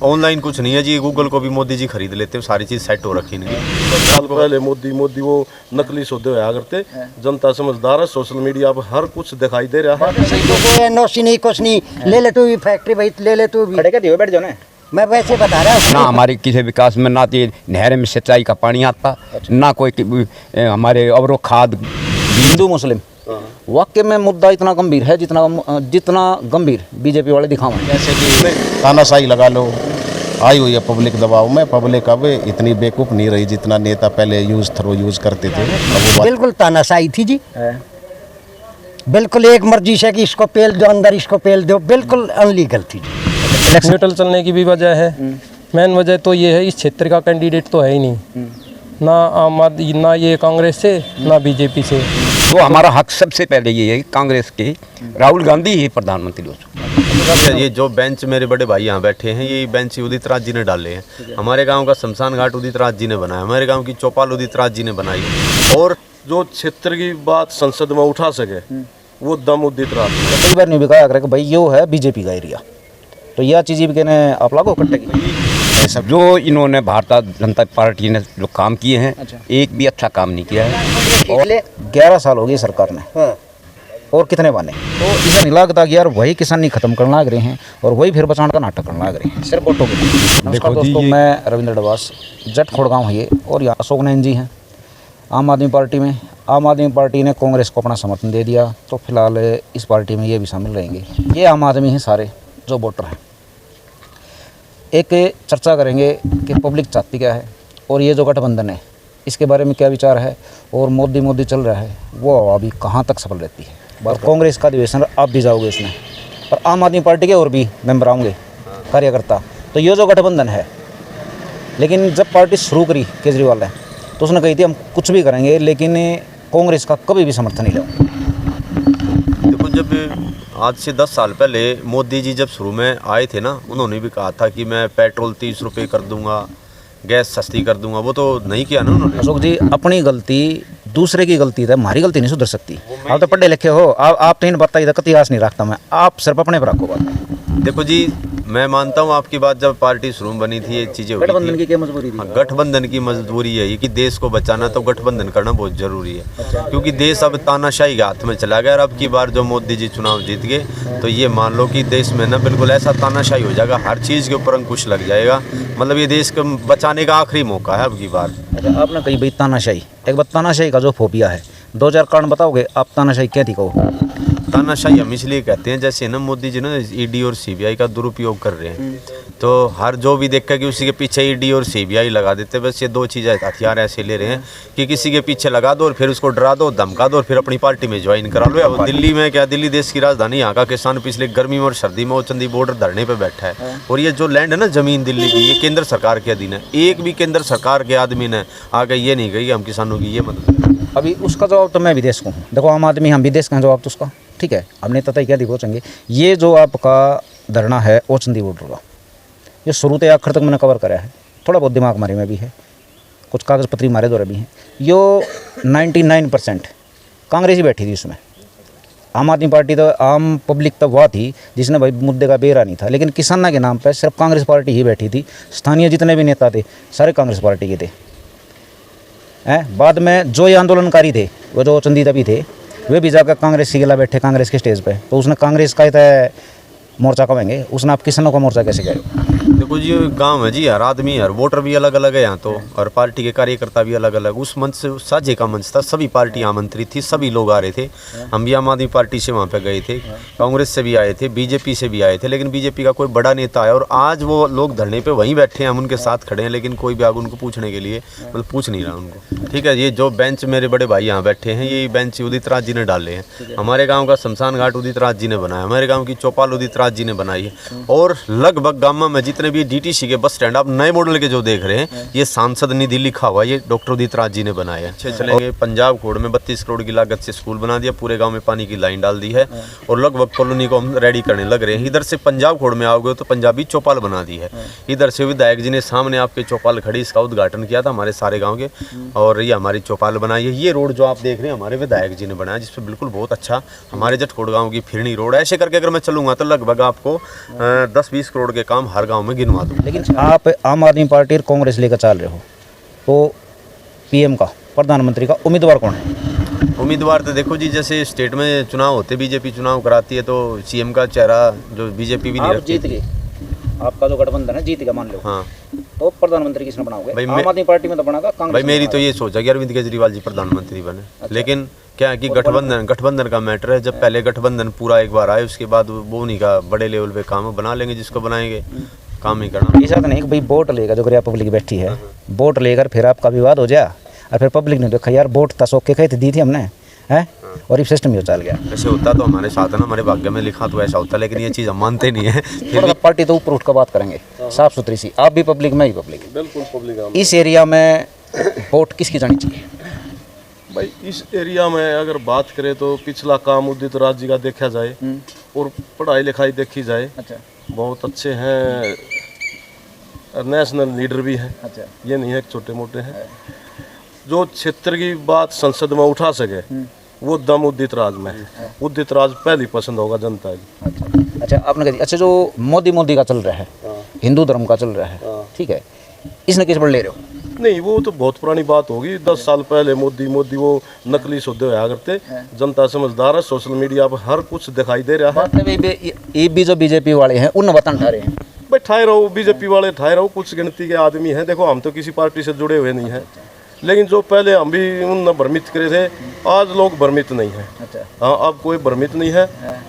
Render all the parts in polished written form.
Online कुछ नहीं है जी, गूगल को भी मोदी जी खरीद लेते हैं, सारी चीज सेट हो रखी है। साल पहले मोदी वो नकली सौदे होया करते, जनता समझदार है, सोशल मीडिया पर हर कुछ दिखाई दे रहा है। एनओसी नहीं कुछ नहीं, ले ले तू भी फैक्ट्री भाई, ले ले तू भी। खड़े कर दियो, बैठ जाओ ना। मैं वैसे बता रहा हूँ ना हमारे किसी विकास में ना तो नहर में सिंचाई का पानी आता, ना कोई हमारे और खाद। हिंदू मुस्लिम वाकई में मुद्दा इतना गंभीर है जितना गंभीर बीजेपी वाले दिखावा। जैसे कि तानाशाही लगा लो, आई हुई है पब्लिक दबाव में। पब्लिक अब इतनी बेवकूफ़ नहीं रही जितना नेता पहले यूज करते थे। बिल्कुल तानाशाही थी जी, बिल्कुल एक मर्जी से कि इसको पेल दो अंदर, इसको पेल दो, बिल्कुल अनलीगल थी जी। न्यूट्रल चलने की भी वजह है। मेन वजह तो ये है, इस क्षेत्र का कैंडिडेट तो है ही नहीं, ना आम आदमी, ना ये कांग्रेस से, ना बीजेपी से। तो हमारा हक सबसे पहले ये है, कांग्रेस के राहुल गांधी ही प्रधानमंत्री हो चुके। ये जो बेंच मेरे बड़े भाई यहाँ बैठे हैं, ये बेंच उदित राज जी ने डाले हैं। हमारे गांव का शमशान घाट उदित राज जी ने बनाया, हमारे गांव की चौपाल उदित राज जी ने बनाई। और जो क्षेत्र की बात संसद में उठा सके वो दम उदित राज। कई बार नहीं भी कहा कि भाई यो है बीजेपी का एरिया, तो यह चीज़ भी कहने आप लागू कटेगी। सब जो इन्होंने भारतीय जनता पार्टी ने जो काम किए हैं, एक भी अच्छा काम नहीं किया है। और 11 साल हो गए सरकार ने, और कितने बने, तो इसे नहीं लगता कि यार वही किसानी खत्म करने लग रहे हैं और वही फिर बचाने का नाटक करने लग रहे हैं सिर्फ वोटों के लिए। नमस्कार दोस्तों, मैं रविंद्र डबास, जट खोड़गांव है ये, और यहाँ अशोक नैन जी हैं आम आदमी पार्टी में। आम आदमी पार्टी ने कांग्रेस को अपना समर्थन दे दिया, तो फिलहाल इस पार्टी में ये भी शामिल रहेंगे। ये आम आदमी हैं सारे जो वोटर हैं। एक चर्चा करेंगे कि पब्लिक चाहती क्या है, और ये जो गठबंधन है इसके बारे में क्या विचार है, और मोदी चल रहा है वो अभी कहाँ तक सफल रहती है। और कांग्रेस का अधिवेशन आप भी जाओगे इसमें, और आम आदमी पार्टी के और भी मेंबर आएंगे, कार्यकर्ता। तो ये जो गठबंधन है, लेकिन जब पार्टी शुरू करी केजरीवाल ने, तो उसने कही थी हम कुछ भी करेंगे लेकिन कांग्रेस का कभी भी समर्थन नहीं लेंगे। देखो, जब आज से 10 साल पहले मोदी जी जब शुरू में आए थे ना, उन्होंने भी कहा था कि मैं पेट्रोल 30 रुपये कर दूंगा, गैस सस्ती कर दूंगा। वो तो नहीं किया ना उन्होंने। अशोक जी, अपनी गलती दूसरे की गलती है, हमारी गलती नहीं सुधर सकती। आप तो पढ़े लिखे हो, आप तो इन बताइए तक इतिहास नहीं रखता मैं, आप सिर्फ अपने पर रखो बात। देखो जी, मैं मानता हूँ आपकी बात, जब पार्टी शुरू में बनी थी ये चीज़ें हुई गठबंधन थी। की क्या मजबूरी थी? हाँ, गठबंधन की मजबूरी है कि देश को बचाना, तो गठबंधन करना बहुत जरूरी है। क्योंकि देश अब तानाशाही के हाथ में चला गया, और अब की बार जो मोदी जी चुनाव जीत गए, तो ये मान लो कि देश में ना बिल्कुल ऐसा तानाशाही हो जाएगा, हर चीज़ के ऊपर अंकुश लग जाएगा। मतलब ये देश को बचाने का आखिरी मौका है अब की बार। अच्छा, आपने कही भाई तानाशाही, एक बात तानाशाही का जो फोबिया है, 2000 कारण बताओगे आप तानाशाही क्या थी कहो? तानाशाही हम इसलिए कहते हैं, जैसे ना मोदी जी ना ईडी और सीबीआई का दुरुपयोग कर रहे हैं, तो हर जो भी देखा कि उसी के पीछे ईडी और सीबीआई लगा देते हैं। बस ये दो चीज़ें हथियार ऐसे ले रहे हैं कि किसी के पीछे लगा दो और फिर उसको डरा दो, धमका दो, और फिर अपनी पार्टी में ज्वाइन करा लो। अब दिल्ली में क्या, दिल्ली देश की राजधानी, यहाँ का किसान पिछले गर्मी में और सर्दी में चंदी बॉर्डर धरने पर बैठा है। और ये जो लैंड है ना, जमीन दिल्ली की, ये केंद्र सरकार के अधीन है। एक भी केंद्र सरकार के आदमी ने आगे ये नहीं कही हम किसानों की ये मदद। अभी उसका जवाब तो मैं भी देश को हूँ। देखो, आम आदमी हम भी देश का जवाब तो उसका ठीक है, हमने तथा क्या दिखोचेंगे। ये जो आपका धरना है ओचंदी बॉर्डर का, ये शुरू से आखिर तक मैंने कवर करा है, थोड़ा बहुत दिमाग मारे में भी है, कुछ कागज़ पत्री मारे दौरे भी हैं। यो 99% कांग्रेस ही बैठी थी उसमें। आम आदमी पार्टी तो आम पब्लिक तो वह थी जिसने भाई मुद्दे का बेरा नहीं था, लेकिन किसाना के नाम पर सिर्फ कांग्रेस पार्टी ही बैठी थी। स्थानीय जितने भी नेता थे सारे कांग्रेस पार्टी के थे। बाद में जो ये आंदोलनकारी थे, वो जो चंदीदा भी थे, वे भी जाकर कांग्रेस के खिलाफ बैठे कांग्रेस के स्टेज पे। तो उसने कांग्रेस का मोर्चा कहेंगे, उसने आप किसानों का मोर्चा कैसे कहे? देखो जी, गांव है जी, हर आदमी, हर वोटर भी अलग अलग है यहाँ तो, और पार्टी के कार्यकर्ता भी अलग अलग। उस मंच से साझे का मंच था, सभी पार्टी आमंत्रित थी, सभी लोग आ रहे थे। हम भी आम आदमी पार्टी से वहाँ पे गए थे, कांग्रेस से भी आए थे, बीजेपी से भी आए थे, लेकिन बीजेपी का कोई बड़ा नेता आया और आज वो लोग धरने पे वहीं बैठे हैं, हम उनके साथ खड़े हैं, लेकिन कोई भी आगे उनको पूछने के लिए मतलब पूछ नहीं रहा उनको। ठीक है, ये जो बेंच मेरे बड़े भाई यहाँ बैठे हैं, ये बेंच उदित राज जी ने डाले हैं। हमारे गाँव का शमशान घाट उदित राज जी ने बनाया, हमारे गाँव की चौपाल उदित राज जी ने बनाई है। और लगभग गाँव में जितने भी डीटीसी के बस स्टैंड आप नए मॉडल के जो देख रहे हैं, ये सांसद निधि लिखा हुआ, ये डॉक्टर उदित राज जी ने बनाया है। अच्छे चलेंगे। पंजाब खोड़ में 32 करोड़ की लागत से स्कूल बना दिया, पूरे गांव में पानी की लाइन डाल दी है, और लगभग कॉलोनी को हम रेडी करने लग रहे हैं। इधर से पंजाब खोड़ में आओगे तो पंजाबी चौपाल बना दी है। इधर से विधायक जी ने सामने आपके चौपाल खड़ी, इसका उद्घाटन किया था हमारे सारे गाँव के, और ये हमारी चौपाल बनाई है। ये रोड जो आप देख रहे हैं हमारे विधायक जी ने बनाया, जिसपे बिल्कुल बहुत अच्छा हमारे जटखोड़ गाँव की फिरनी रोड। ऐसे करके अगर मैं चलूंगा तो लगभग आपको 10-20 करोड़ के काम हर गाँव गाँव में गिनवा दूँ। लेकिन आप आम आदमी पार्टी और कांग्रेस लेकर चल रहे हो, तो पीएम का, प्रधानमंत्री का उम्मीदवार कौन है? उम्मीदवार तो देखो जी, जैसे स्टेट में चुनाव होते, बीजेपी चुनाव कराती है, तो सीएम का चेहरा जो बीजेपी भी नहीं आप रखती। जीत गए, आपका जो गठबंधन है जीत गया मान लो, हाँ तो प्रधानमंत्री किसने बनाओगे? भाई आम आदमी पार्टी में तो बनागा, कांग्रेस भाई में मेरी तो बनागा। ये सोच है कि अरविंद केजरीवाल जी प्रधानमंत्री बने। लेकिन क्या है कि गठबंधन का मैटर है। जब पहले गठबंधन पूरा एक बार आए, उसके बाद वो नहीं का बड़े लेवल पे काम बना लेंगे, जिसको बनाएंगे काम ही करना। ऐसा तो नहीं कि भाई वोट लेगा, जो करिया पब्लिक बैठी है, वोट लेकर फिर आपका विवाद हो जाए और फिर पब्लिक ने देखा यार वोट तसोक के कही तो दी थी हमने, हैं, और ये सिस्टम ही चल गया। ऐसे होता तो हमारे साथ है ना, हमारे भाग्य में लिखा तो ऐसा होता, लेकिन ये चीज़ हम मानते नहीं है। फिर भी पार्टी तो ऊपर उठ कर बात करेंगे, साफ सुथरी सी, आप भी पब्लिक, मैं भी पब्लिक। बिल्कुल पब्लिक। इस एरिया में वोट किसकी जानी चाहिए? भाई इस एरिया में अगर बात करें तो पिछला काम उदित राज जी का देखा जाए और पढ़ाई लिखाई देखी जाए, अच्छा बहुत अच्छे हैं, नेशनल लीडर भी हैं। अच्छा, ये नहीं है छोटे मोटे हैं। जो क्षेत्र की बात संसद में उठा सके वो दम उदित राज में है। उदित राज पहली पसंद होगा जनता की। अच्छा आपने कह दिया। अच्छा जो मोदी का चल रहा है, हिंदू धर्म का चल रहा है, ठीक है, इसने किस पर ले रहे हो? नहीं, वो तो बहुत पुरानी बात होगी। 10 साल पहले मोदी वो नकली सौदे होया करते। जनता समझदार है, सोशल मीडिया पर हर कुछ दिखाई दे रहा है। ये भी जो बीजेपी वाले हैं उन वतन ठा रहे हैं। भाई ठाए रहो, बीजेपी वाले ठाए रहो, कुछ गिनती के आदमी हैं। देखो हम तो किसी पार्टी से जुड़े हुए नहीं हैं, लेकिन जो पहले हम भी उन भ्रमित करे थे, आज लोग भ्रमित नहीं हैं। अच्छा, हाँ, अब कोई भ्रमित नहीं है।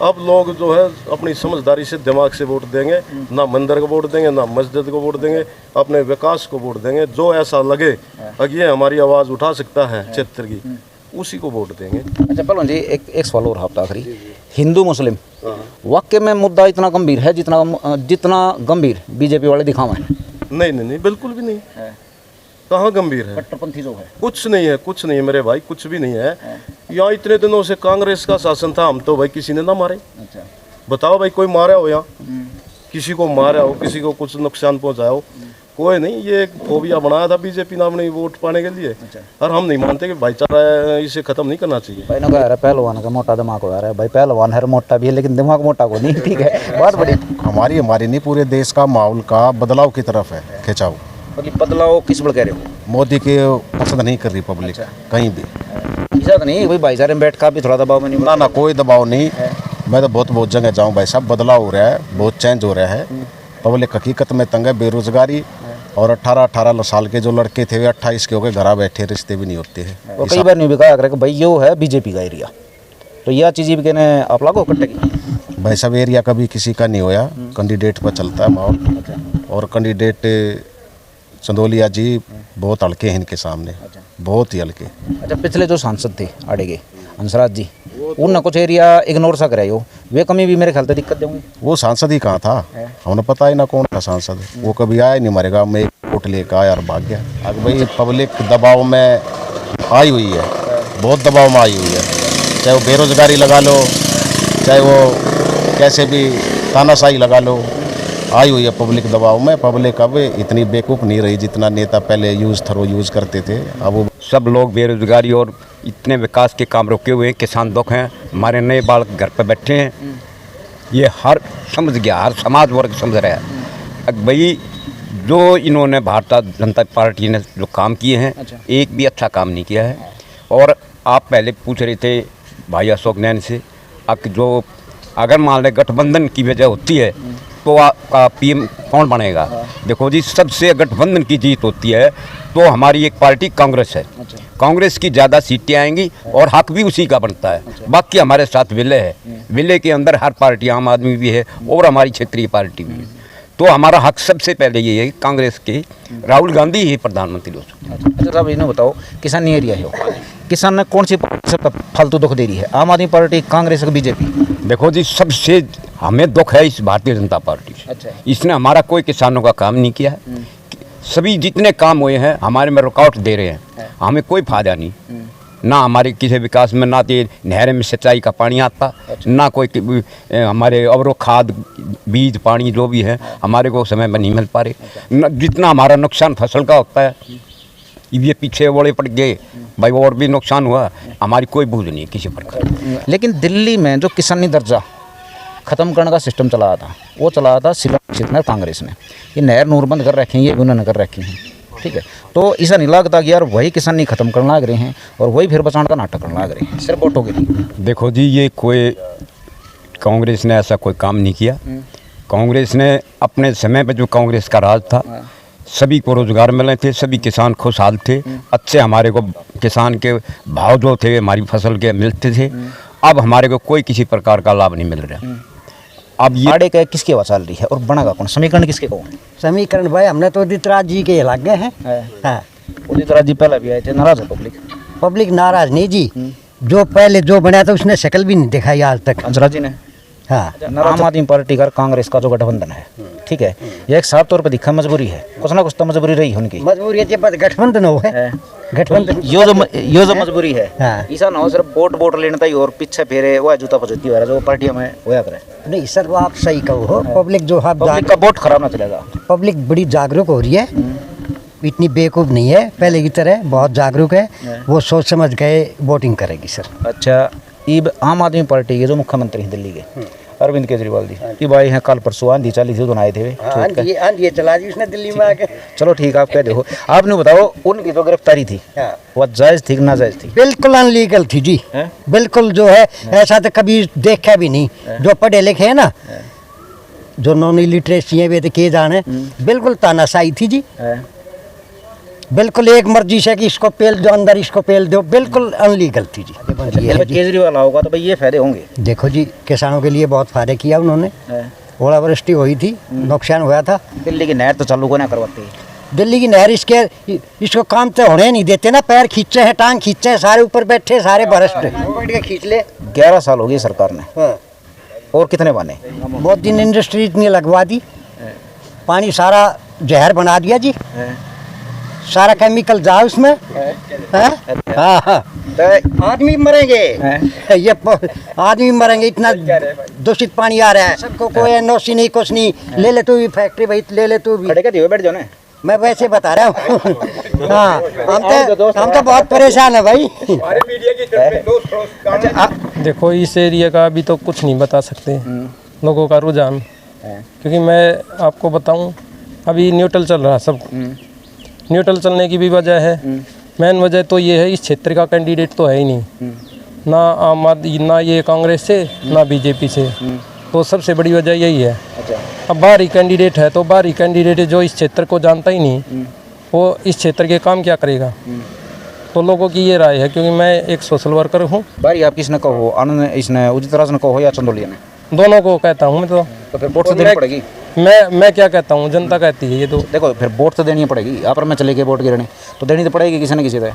अब लोग जो है अपनी समझदारी से दिमाग से वोट देंगे, ना मंदिर को वोट देंगे, ना मस्जिद को वोट देंगे, अपने विकास को वोट देंगे। जो ऐसा लगे कि ये हमारी आवाज़ उठा सकता है क्षेत्र की, उसी को वोट देंगे। अच्छा पहलवान जी, एक सवाल और हफ्ता आखिरी, हिंदू मुस्लिम वाकई में मुद्दा इतना गंभीर है जितना गंभीर बीजेपी वाले दिखावा है? नहीं, बिल्कुल भी नहीं। कहाँ गंभीर है? कट्टरपंथी जो है कुछ नहीं है मेरे भाई, कुछ भी नहीं है। यहाँ इतने दिनों से कांग्रेस का शासन था, हम तो भाई किसी ने ना मारे। अच्छा, बताओ भाई, कोई मारा हो यहाँ? किसी को मारा हो, किसी को कुछ नुकसान पहुँचाया हो? कोई नहीं। ये एक फोबिया बनाया था बीजेपी ने अपनी वोट पाने के लिए। और हम नहीं मानते कि भाईचारा इसे खत्म नहीं करना चाहिए। भाई ना कह रहा है पहलवान का मोटा दिमाग हो रहा है। भाई पहलवान है, मोटा भी है, लेकिन दिमाग मोटा को नहीं। ठीक है, बहुत बड़ी हमारी नहीं, पूरे देश का माहौल का बदलाव की तरफ है खिंचाव। मतलब बदलाव किस बल कह रहे हो? मोदी के पसंद नहीं कर रही पब्लिक कहीं भी। ऐसा तो नहीं भाई भाईचारे में बैठ का भी थोड़ा दबाव में नहीं? ना कोई दबाव नहीं। मैं तो बहुत जगह जाऊँ भाई साहब, बदलाव हो रहा है, बहुत चेंज हो रहा है। पब्लिक हकीकत में तंग है, बेरोजगारी, और 18 साल के जो लड़के थे वे 28 के हो गए, घर बैठे, रिश्ते भी नहीं होते हैं। और कई बार नहीं भी कहा कि भाई यो है बीजेपी का एरिया, तो यह चीज़ भी कहने आप लागू कटेगी? भाई साहब एरिया कभी किसी का नहीं होया, कैंडिडेट पर चलता है माहौल। और कैंडिडेट चंदोलिया जी बहुत हल्के हैं इनके सामने, बहुत ही हल्के। अच्छा पिछले जो सांसद थे आड़ेगे हंसराज जी, उनने कुछ एरिया इग्नोर सा कराए हो, वे कमी भी मेरे ख्याल से दिक्कत देंगे। वो सांसद ही कहाँ था, हमें पता ही ना कौन था सांसद। वो कभी आया नहीं हमारे गाँव में, एक वोट लेकर आया और भाग गया। अब भाई पब्लिक दबाव में आई हुई है, बहुत दबाव में आई हुई है। चाहे वो बेरोजगारी लगा लो, चाहे वो कैसे भी तानाशाही लगा लो, आई हुई है पब्लिक दबाव में। पब्लिक अब इतनी बेवकूफ़ नहीं रही जितना नेता पहले यूज़ करते थे। अब वो सब लोग बेरोजगारी और इतने विकास के काम रुके हुए हैं, किसान दुख हैं, हमारे नए बालक घर पर बैठे हैं, ये हर समझ गया, हर समाज वर्ग समझ रहा है। अब भाई जो इन्होंने भारतीय जनता पार्टी ने जो काम किए हैं, एक भी अच्छा काम नहीं किया है। और आप पहले पूछ रहे थे भाई अशोक नैन से, अब जो अगर मान लें गठबंधन की वजह होती है तो आपका पीएम कौन बनेगा? देखो जी, सबसे गठबंधन की जीत होती है तो हमारी एक पार्टी कांग्रेस है। कांग्रेस की ज़्यादा सीटें आएंगी और हक भी उसी का बनता है। बाकी हमारे साथ विलय है, विलय के अंदर हर पार्टी, आम आदमी भी है और हमारी क्षेत्रीय पार्टी भी है। तो हमारा हक सबसे पहले ये है कांग्रेस के, राहुल गांधी ही प्रधानमंत्री हो सकते हैं। अच्छा साहब इन्हें बताओ, किसानी एरिया है, किसान ने कौन सी पार्टी से फालतू दुख दे रही है? आम आदमी पार्टी, कांग्रेस या बीजेपी? देखो जी, सबसे हमें दुख है इस भारतीय जनता पार्टी से। अच्छा, इसने हमारा कोई किसानों का काम नहीं किया है। सभी जितने काम हुए हैं हमारे में रुकावट दे रहे हैं, हमें कोई फायदा नहीं। ना हमारे किसी विकास में, ना तो नहर में सिंचाई का पानी आता, ना कोई हमारे और खाद बीज पानी जो भी है हमारे को समय में नहीं मिल पा रहे। जितना हमारा नुकसान फसल का होता है, ये पीछे बड़े पड़ गए भाई, और भी नुकसान हुआ, हमारी कोई बूझ नहीं किसी प्रकार। लेकिन दिल्ली में जो किसानी दर्जा ख़त्म करने का सिस्टम चलाया था, वो चलाया था शिवसेना कांग्रेस ने। ये नहर नूर बंद कर रखे हैं, ये भी उन्होंने कर रखी हैं, ठीक है। तो ऐसा नहीं लगता कि यार वही किसान नहीं ख़त्म करने लग रहे हैं और वही फिर बचाने का नाटक करने लग रहे हैं सिर्फ वोटों के लिए। देखो जी, ये कोई कांग्रेस ने ऐसा कोई काम नहीं किया। कांग्रेस ने अपने समय पे जो कांग्रेस का राज था, सभी को रोजगार मिले थे, सभी किसान खुशहाल थे, अच्छे हमारे को किसान के भाव जो थे हमारी फसल के मिलते थे। अब हमारे को कोई किसी प्रकार का लाभ नहीं मिल रहा। अब ये आड़े का किसकी आवाज़ चल रही है और बनेगा कौन? समीकरण किसके कौन है? समीकरण भाई हमने तो उदित राज जी के लग गए हैं। हाँ, उदित राज जी पहले भी आए थे, नाराज है पब्लिक। पब्लिक नाराज नहीं जी, जो पहले जो बनाया था उसने शक्ल भी नहीं दिखाई आज तक। हंसराज जी ने। हाँ, आम आदमी पार्टी का कांग्रेस का जो गठबंधन है, ठीक है, ये एक साफ तौर पर दिखा मजबूरी है, कुछ ना कुछ तो मजबूरी रही है उनकी। मजबूरी है, बस गठबंधन हो है, गठबंधन यो जो मजबूरी है, हाँ। ऐसा ना हो सिर्फ वोट लेने तक और पीछे फेरे वो जूता पजूती हो रहा है जो पार्टियां में होया करे। नहीं सर, वो आप सही कहो हो। पब्लिक जो है पब्लिक का वोट खराब ना चलेगा। पब्लिक बड़ी जागरूक हो रही है, इतनी बेवकूफ़ नहीं है पहले की तरह, बहुत जागरूक है, वो सोच समझ गए वोटिंग करेगी सर। अच्छा, ये आम आदमी पार्टी के जो मुख्यमंत्री हैं दिल्ली के अरविंद केजरीवाल जी, ये भाई हैं, कल परसों आंधी चाली थी तो आए थे आंधी चला दी उसने दिल्ली में आके। चलो ठीक है, आप कह दो, आपने बताओ उनकी तो गिरफ्तारी थी, वह जायज़ थी कि नाजायज़ थी? बिल्कुल अनलीगल थी जी, बिल्कुल जो है ऐसा तो कभी देखा भी नहीं। जो पढ़े लिखे हैं ना, जो नॉन इलिटरेसी है वे तो किए जाने, बिल्कुल तानाशाही थी जी, बिल्कुल एक मर्जी से कि इसको पेल दो अंदर, इसको पेल दो, बिल्कुल अनलीगल थी जी। केजरीवाल होगा तो भाई ये फायदे होंगे। देखो जी, किसानों के लिए बहुत फायदा किया उन्होंने, ओलावृष्टि हुई थी, नुकसान हुआ था। दिल्ली की नहर तो चालू को ना करवाती है, दिल्ली की नहर इसको काम तो होने नहीं देते ना, पैर खींचे हैं, टांग खींचे हैं, सारे ऊपर बैठे सारे भ्रष्ट खींच ले। 11 साल हो गए सरकार ने, और कितने बने? बहुत दिन इंडस्ट्री इतनी लगवा दी, पानी सारा जहर बना दिया जी, सारा केमिकल जा उसमें। हाँ हाँ, आदमी मरेंगे, ये आदमी मरेंगे, इतना दूषित पानी आ रहा है। सबको कोई एनओसी नहीं, कुछ नहीं। ले ले तू भी फैक्ट्री भाई, ले ले तू भी। खड़े का बैठ जाओ ना, मैं वैसे बता रहा हूँ। हाँ, हम तो बहुत परेशान है भाई। देखो, इस एरिया का अभी तो कुछ नहीं बता सकते लोगों का रुझान, क्योंकि मैं आपको बताऊं अभी न्यूट्रल चल रहा सब। न्यूट्रल चलने की भी वजह है, मेन वजह तो ये है इस क्षेत्र का कैंडिडेट तो है ही नहीं, ना आम आदमी, ना ये कांग्रेस से, ना बीजेपी से, तो सबसे बड़ी वजह यही है। अब बाहरी कैंडिडेट है तो बाहरी कैंडिडेट जो इस क्षेत्र को जानता ही नहीं, वो इस क्षेत्र के काम क्या करेगा? तो लोगों की ये राय है, क्योंकि मैं एक सोशल वर्कर हूँ। भाई आप किसने कहो, आनंद इसने उदित राज ने कहो या चंदोलिया ने? दोनों को कहता हूँ मैं तो फिर वोट तो देनी पड़ेगी। मैं क्या कहता हूँ, जनता कहती है ये तो। देखो फिर वोट तो देनी पड़ेगी, आप में चले गए वोट गिरने तो देनी तो पड़ेगी किसी न किसी तरह।